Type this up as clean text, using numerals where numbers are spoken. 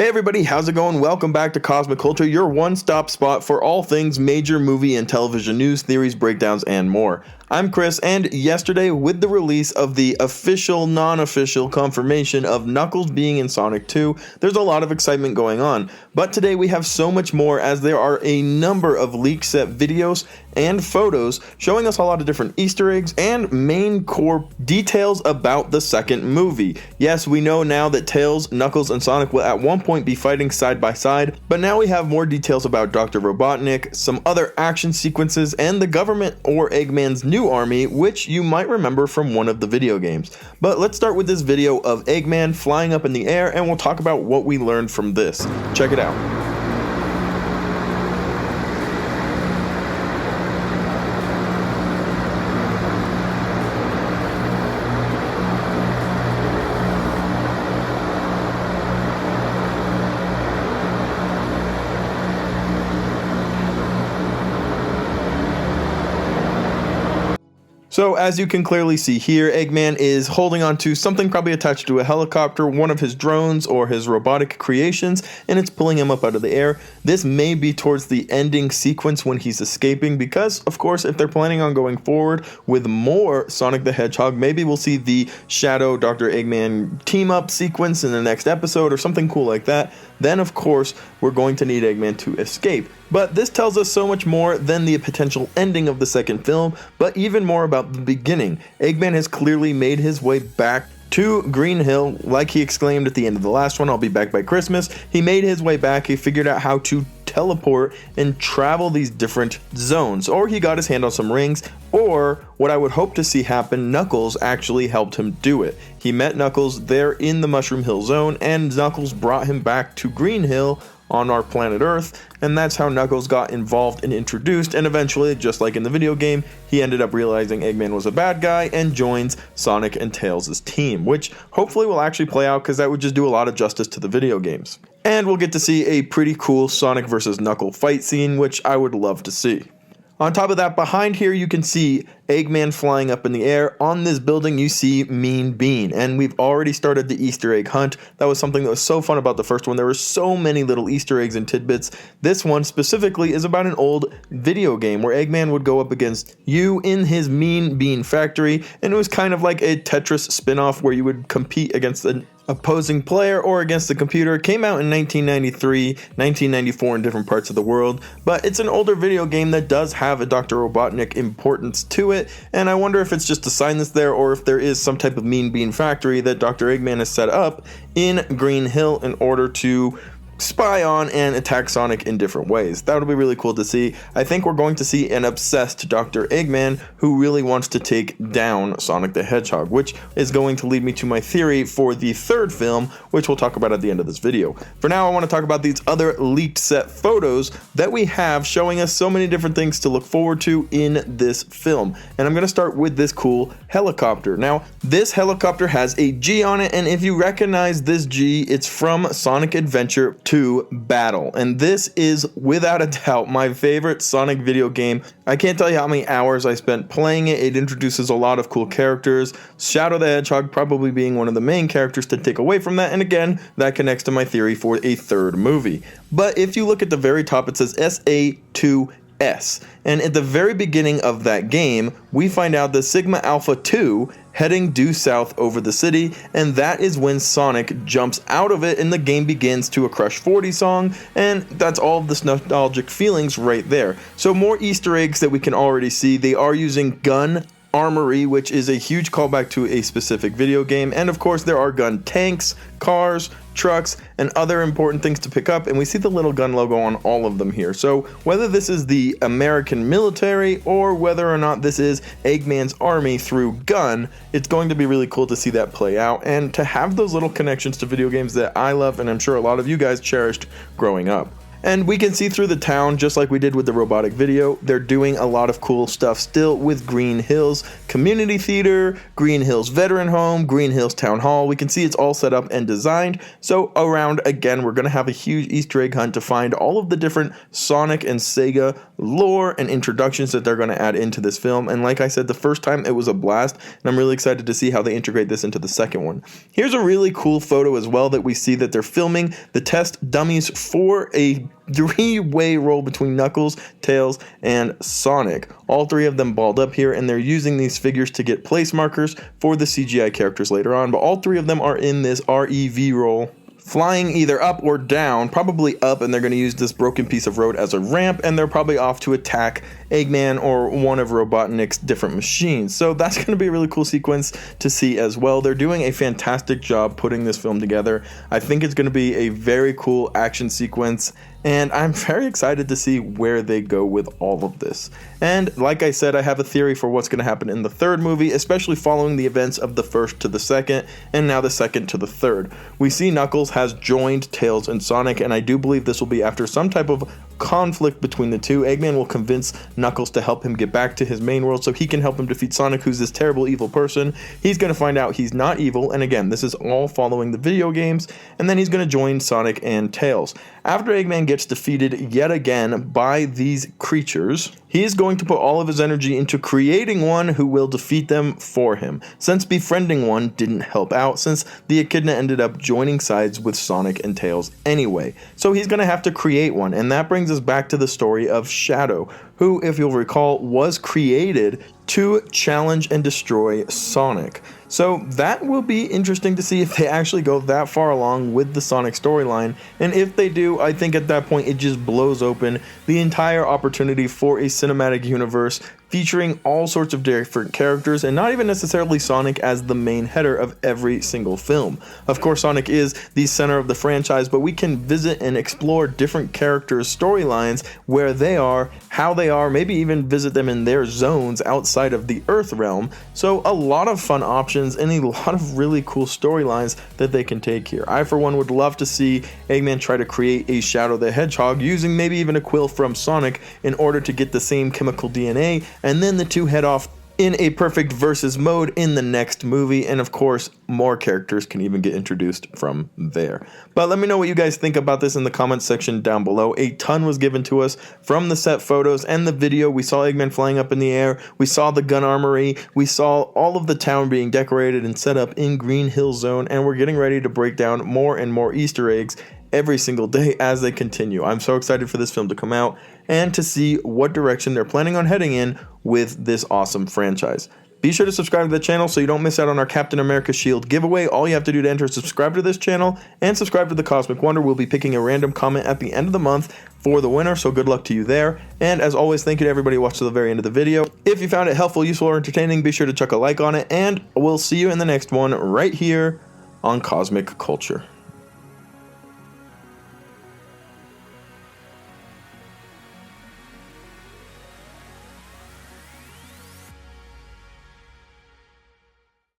Hey everybody, how's it going? Welcome back to Cosmic Culture, your one-stop spot for all things major movie and television news, theories, breakdowns, and more. I'm Chris, and yesterday, with the release of the official, non-official confirmation of Knuckles being in Sonic 2, there's a lot of excitement going on. But today we have so much more, as there are a number of leaked set videos and photos showing us a lot of different Easter eggs and main core details about the second movie. Yes, we know now that Tails, Knuckles, and Sonic will at one point be fighting side by side, but now we have more details about Dr. Robotnik, some other action sequences, and the government or Eggman's new army, which you might remember from one of the video games. But let's start with this video of Eggman flying up in the air, and we'll talk about what we learned from this. Check it out. So as you can clearly see here, Eggman is holding onto something probably attached to a helicopter, one of his drones or his robotic creations, and it's pulling him up out of the air. This may be towards the ending sequence when he's escaping, because of course if they're planning on going forward with more Sonic the Hedgehog, maybe we'll see the Shadow Dr. Eggman team up sequence in the next episode or something cool like that. Then of course we're going to need Eggman to escape. But this tells us so much more than the potential ending of the second film, but even more about the beginning. Eggman has clearly made his way back to Green Hill, like he exclaimed at the end of the last one, "I'll be back by Christmas." He made his way back, he figured out how to teleport and travel these different zones, or he got his hand on some rings, or what I would hope to see happen, Knuckles actually helped him do it. He met Knuckles there in the Mushroom Hill zone, and Knuckles brought him back to Green Hill on our planet Earth, and that's how Knuckles got involved and introduced, and eventually, just like in the video game, he ended up realizing Eggman was a bad guy and joins Sonic and Tails' team, which hopefully will actually play out, because that would just do a lot of justice to the video games. And we'll get to see a pretty cool Sonic vs. Knuckles fight scene, which I would love to see. On top of that, behind here you can see Eggman flying up in the air. On this building you see Mean Bean, and we've already started the Easter egg hunt. That was something that was so fun about the first one. There were so many little Easter eggs and tidbits. This one specifically is about an old video game where Eggman would go up against you in his Mean Bean factory, and it was kind of like a Tetris spin-off where you would compete against an opposing player or against the computer. It came out in 1993, 1994 in different parts of the world, but it's an older video game that does have a Dr. Robotnik importance to it, and I wonder if it's just a sign that's there, or if there is some type of Mean Bean factory that Dr. Eggman has set up in Green Hill in order to spy on and attack Sonic in different ways. That would be really cool to see. I think we're going to see an obsessed Dr. Eggman who really wants to take down Sonic the Hedgehog, which is going to lead me to my theory for the third film, which we'll talk about at the end of this video. For now, I want to talk about these other leaked set photos that we have showing us so many different things to look forward to in this film. And I'm going to start with this cool helicopter. Now, this helicopter has a G on it, and if you recognize this G, it's from Sonic Adventure 2 Battle, and this is without a doubt my favorite Sonic video game. I can't tell you how many hours I spent playing it. It introduces a lot of cool characters, Shadow the Hedgehog probably being one of the main characters to take away from that, and again, that connects to my theory for a third movie. But if you look at the very top, it says SA2S, and at the very beginning of that game, we find out that Sigma Alpha 2 heading due south over the city, and that is when Sonic jumps out of it and the game begins to a Crush 40 song, and that's all of the nostalgic feelings right there. So more Easter eggs that we can already see. They are using gun armory, which is a huge callback to a specific video game, and of course there are gun tanks, cars, trucks, and other important things to pick up, and we see the little gun logo on all of them here. So whether this is the American military or whether or not this is Eggman's army through gun, it's going to be really cool to see that play out and to have those little connections to video games that I love and I'm sure a lot of you guys cherished growing up. And we can see through the town, just like we did with the robotic video, they're doing a lot of cool stuff still with Green Hills Community Theater, Green Hills Veteran Home, Green Hills Town Hall. We can see it's all set up and designed. So around, again, we're going to have a huge Easter egg hunt to find all of the different Sonic and Sega lore and introductions that they're going to add into this film. And like I said, the first time it was a blast, and I'm really excited to see how they integrate this into the second one. Here's a really cool photo as well that we see that they're filming the test dummies for a three-way roll between Knuckles, Tails, and Sonic. All three of them balled up here, and they're using these figures to get place markers for the CGI characters later on, but all three of them are in this REV roll, flying either up or down, probably up, and they're going to use this broken piece of road as a ramp, and they're probably off to attack Eggman or one of Robotnik's different machines. So that's going to be a really cool sequence to see as well. They're doing a fantastic job putting this film together. I think it's going to be a very cool action sequence, and I'm very excited to see where they go with all of this. And like I said, I have a theory for what's going to happen in the third movie, especially following the events of the first to the second, and now the second to the third. We see Knuckles has joined Tails and Sonic, and I do believe this will be after some type of conflict between the two. Eggman will convince Knuckles to help him get back to his main world so he can help him defeat Sonic, who's this terrible evil person. He's going to find out he's not evil, and again, this is all following the video games, and then he's going to join Sonic and Tails. After Eggman gets defeated yet again by these creatures, he is going to put all of his energy into creating one who will defeat them for him, since befriending one didn't help out, since the Echidna ended up joining sides with Sonic and Tails anyway. So he's going to have to create one, and that brings us back to the story of Shadow, who, if you'll recall, was created to challenge and destroy Sonic. So that will be interesting to see if they actually go that far along with the Sonic storyline, and if they do, I think at that point it just blows open the entire opportunity for a cinematic universe featuring all sorts of different characters, and not even necessarily Sonic as the main header of every single film. Of course, Sonic is the center of the franchise, but we can visit and explore different characters' storylines, where they are, how they are, maybe even visit them in their zones outside of the Earth realm. So a lot of fun options and a lot of really cool storylines that they can take here. I, for one, would love to see Eggman try to create a Shadow the Hedgehog using maybe even a quill from Sonic in order to get the same chemical DNA, and then the two head off in a perfect versus mode in the next movie, and of course more characters can even get introduced from there. But let me know what you guys think about this in the comments section down below. A ton was given to us from the set photos and the video. We saw Eggman flying up in the air, we saw the gun armory, we saw all of the town being decorated and set up in Green Hill Zone, and we're getting ready to break down more and more Easter eggs every single day as they continue. I'm so excited for this film to come out and to see what direction they're planning on heading in with this awesome franchise. Be sure to subscribe to the channel so you don't miss out on our Captain America Shield giveaway. All you have to do to enter is subscribe to this channel and subscribe to the Cosmic Wonder. We'll be picking a random comment at the end of the month for the winner, so good luck to you there. And as always, thank you to everybody who watched to the very end of the video. If you found it helpful, useful, or entertaining, be sure to chuck a like on it, and we'll see you in the next one right here on Cosmic Culture.